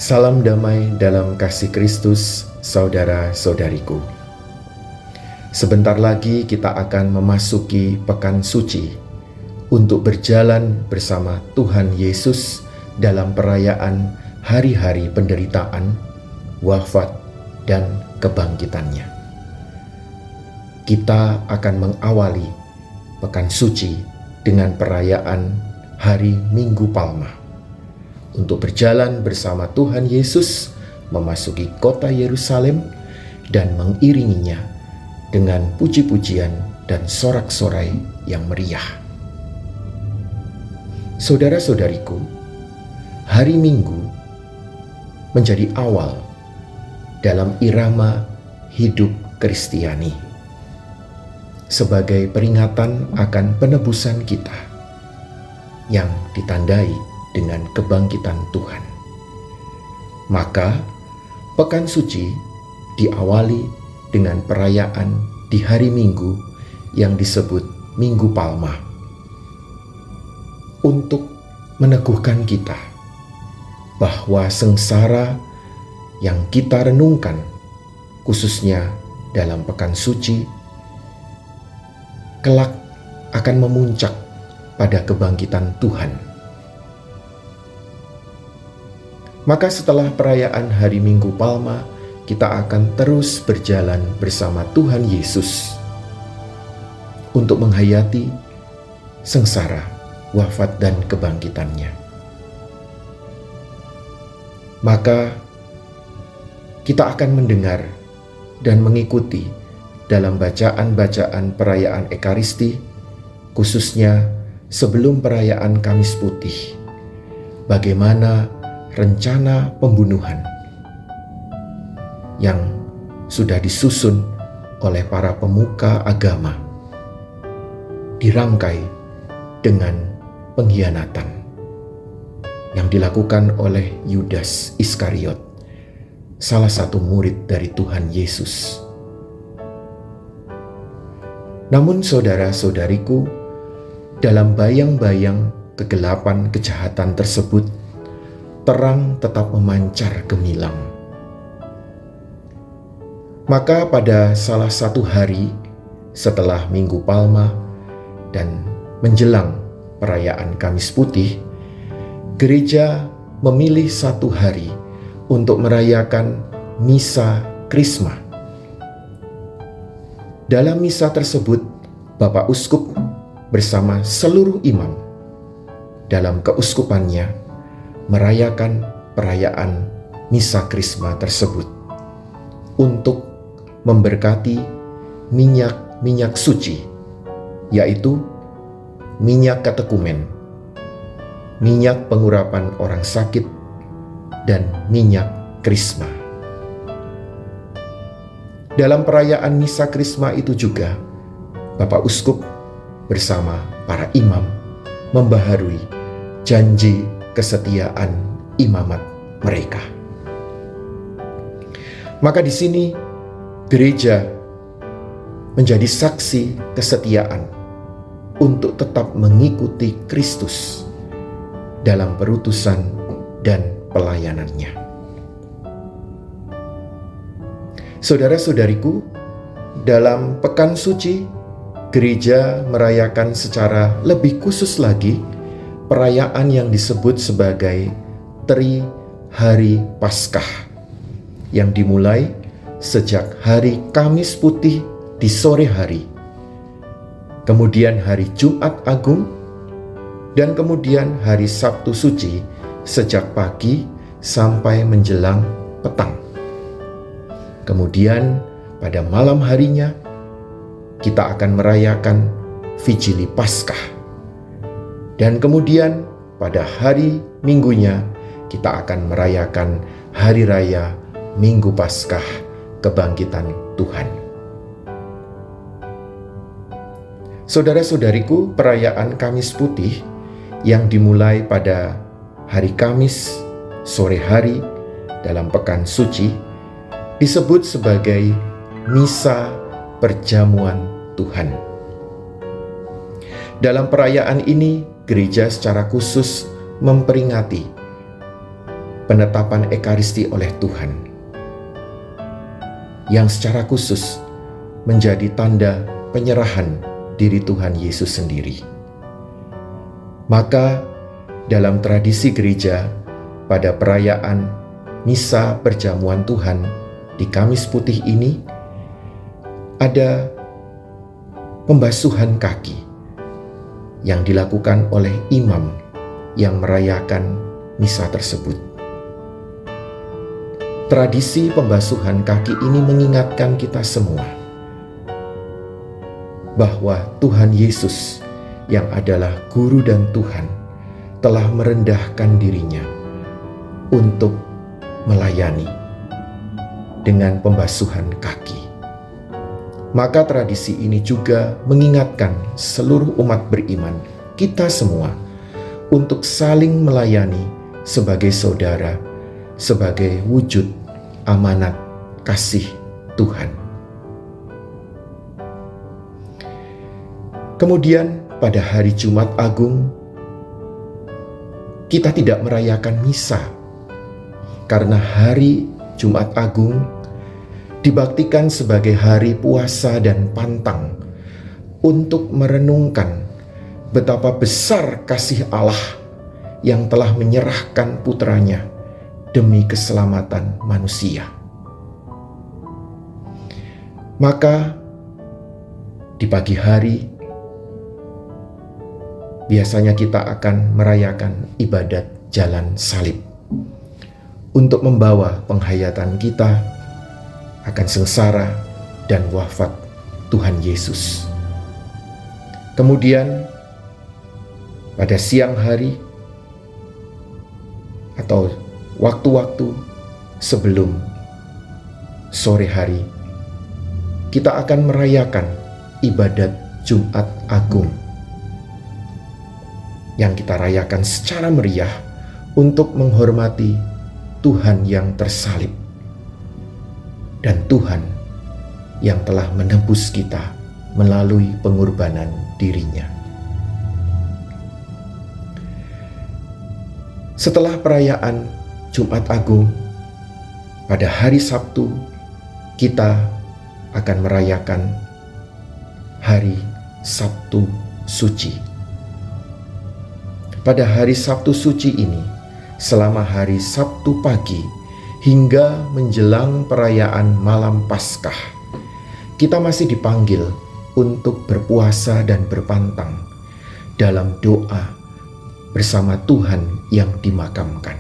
Salam damai dalam kasih Kristus, saudara-saudariku. Sebentar lagi kita akan memasuki Pekan Suci untuk berjalan bersama Tuhan Yesus dalam perayaan hari-hari penderitaan, wafat, dan kebangkitannya. Kita akan mengawali Pekan Suci dengan perayaan Hari Minggu Palma, untuk berjalan bersama Tuhan Yesus memasuki kota Yerusalem dan mengiringinya dengan puji-pujian dan sorak-sorai yang meriah. Saudara-saudariku, hari Minggu menjadi awal dalam irama hidup Kristiani sebagai peringatan akan penebusan kita yang ditandai dengan kebangkitan Tuhan. Maka Pekan Suci diawali dengan perayaan di hari Minggu yang disebut Minggu Palma, untuk meneguhkan kita bahwa sengsara yang kita renungkan khususnya dalam Pekan Suci kelak akan memuncak pada kebangkitan Tuhan. Maka setelah perayaan hari Minggu Palma, kita akan terus berjalan bersama Tuhan Yesus untuk menghayati sengsara, wafat, dan kebangkitannya. Maka kita akan mendengar dan mengikuti dalam bacaan-bacaan perayaan Ekaristi, khususnya sebelum perayaan Kamis Putih, bagaimana rencana pembunuhan yang sudah disusun oleh para pemuka agama dirangkai dengan pengkhianatan yang dilakukan oleh Yudas Iskariot, salah satu murid dari Tuhan Yesus. Namun saudara-saudariku, dalam bayang-bayang kegelapan kejahatan tersebut, terang tetap memancar gemilang. Maka pada salah satu hari setelah Minggu Palma dan menjelang perayaan Kamis Putih, gereja memilih satu hari untuk merayakan Misa Krisma. Dalam misa tersebut, Bapak Uskup bersama seluruh imam dalam keuskupannya merayakan perayaan Misa Krisma tersebut untuk memberkati minyak suci, yaitu minyak katekumen, minyak pengurapan orang sakit, dan minyak krisma. Dalam perayaan Misa Krisma itu juga, Bapak Uskup bersama para imam membaharui janji kesetiaan imamat mereka. Maka di sini gereja menjadi saksi kesetiaan untuk tetap mengikuti Kristus dalam perutusan dan pelayanannya. Saudara-saudariku, dalam Pekan Suci, gereja merayakan secara lebih khusus lagi perayaan yang disebut sebagai Tri Hari Paskah, yang dimulai sejak hari Kamis Putih di sore hari, kemudian hari Jumat Agung, dan kemudian hari Sabtu Suci sejak pagi sampai menjelang petang. Kemudian pada malam harinya kita akan merayakan Vigili Paskah. Dan kemudian pada hari Minggunya kita akan merayakan Hari Raya Minggu Paskah Kebangkitan Tuhan. Saudara-saudariku, perayaan Kamis Putih yang dimulai pada hari Kamis sore hari dalam Pekan Suci disebut sebagai Misa Perjamuan Tuhan. Dalam perayaan ini, gereja secara khusus memperingati penetapan Ekaristi oleh Tuhan, yang secara khusus menjadi tanda penyerahan diri Tuhan Yesus sendiri. Maka dalam tradisi gereja, pada perayaan Misa Perjamuan Tuhan di Kamis Putih ini, ada pembasuhan kaki yang dilakukan oleh imam yang merayakan misa tersebut. Tradisi pembasuhan kaki ini mengingatkan kita semua bahwa Tuhan Yesus yang adalah Guru dan Tuhan telah merendahkan dirinya untuk melayani dengan pembasuhan kaki. Maka tradisi ini juga mengingatkan seluruh umat beriman, kita semua, untuk saling melayani sebagai saudara, sebagai wujud amanat kasih Tuhan. Kemudian pada hari Jumat Agung, kita tidak merayakan misa, karena hari Jumat Agung dibaktikan sebagai hari puasa dan pantang untuk merenungkan betapa besar kasih Allah yang telah menyerahkan putranya demi keselamatan manusia. Maka di pagi hari biasanya kita akan merayakan ibadat jalan salib untuk membawa penghayatan kita akan sengsara dan wafat Tuhan Yesus. Kemudian pada siang hari atau waktu-waktu sebelum sore hari, kita akan merayakan ibadat Jumat Agung yang kita rayakan secara meriah untuk menghormati Tuhan yang tersalib dan Tuhan yang telah menebus kita melalui pengorbanan dirinya. Setelah perayaan Jumat Agung, pada hari Sabtu kita akan merayakan hari Sabtu Suci. Pada hari Sabtu Suci ini, selama hari Sabtu pagi hingga menjelang perayaan Malam Paskah, kita masih dipanggil untuk berpuasa dan berpantang dalam doa bersama Tuhan yang dimakamkan.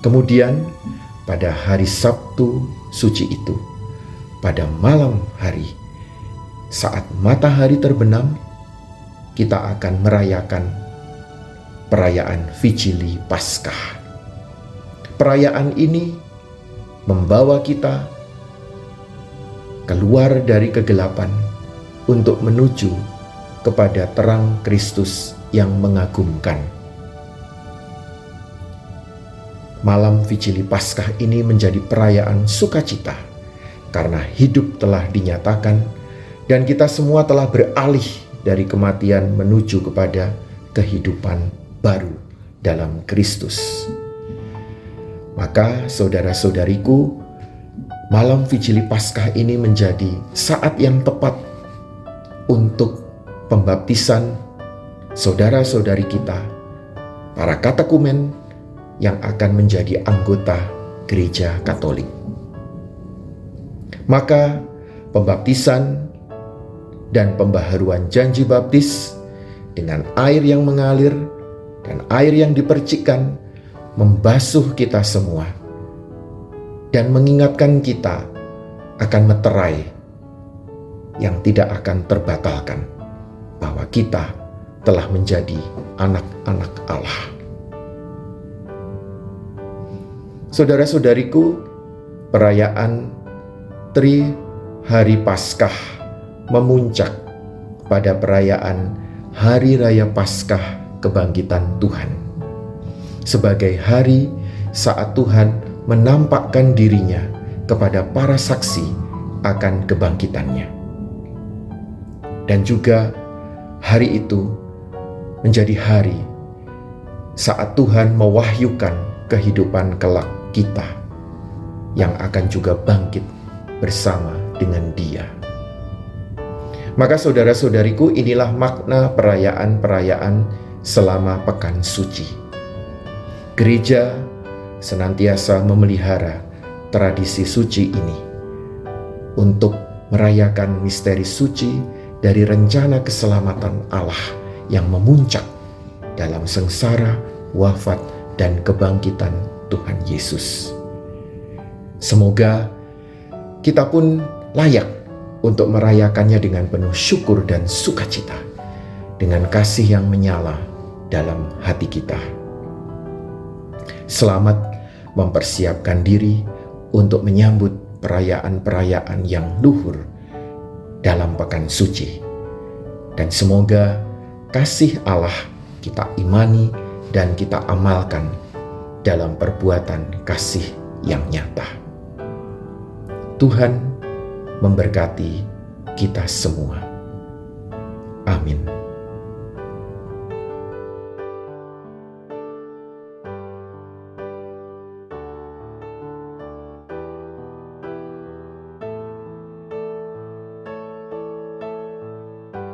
Kemudian pada hari Sabtu Suci itu, pada malam hari, saat matahari terbenam, kita akan merayakan perayaan Vigili Paskah. Perayaan ini membawa kita keluar dari kegelapan untuk menuju kepada terang Kristus yang mengagumkan. Malam Vigili Paskah ini menjadi perayaan sukacita karena hidup telah dinyatakan dan kita semua telah beralih dari kematian menuju kepada kehidupan baru dalam Kristus. Maka saudara-saudariku, malam Vigili Paskah ini menjadi saat yang tepat untuk pembaptisan saudara-saudari kita, para katekumen yang akan menjadi anggota Gereja Katolik. Maka pembaptisan dan pembaharuan janji baptis dengan air yang mengalir dan air yang dipercikkan membasuh kita semua dan mengingatkan kita akan meterai yang tidak akan terbatalkan bahwa kita telah menjadi anak-anak Allah. Saudara-saudariku, perayaan Tri Hari Paskah memuncak pada perayaan Hari Raya Paskah Kebangkitan Tuhan, sebagai hari saat Tuhan menampakkan dirinya kepada para saksi akan kebangkitannya. Dan juga hari itu menjadi hari saat Tuhan mewahyukan kehidupan kelak kita yang akan juga bangkit bersama dengan Dia. Maka saudara-saudariku, inilah makna perayaan-perayaan selama Pekan Suci. Gereja senantiasa memelihara tradisi suci ini untuk merayakan misteri suci dari rencana keselamatan Allah yang memuncak dalam sengsara, wafat, dan kebangkitan Tuhan Yesus. Semoga kita pun layak untuk merayakannya dengan penuh syukur dan sukacita, dengan kasih yang menyala dalam hati kita. Selamat mempersiapkan diri untuk menyambut perayaan-perayaan yang luhur dalam Pekan Suci. Dan semoga kasih Allah kita imani dan kita amalkan dalam perbuatan kasih yang nyata. Tuhan memberkati kita semua. Amin.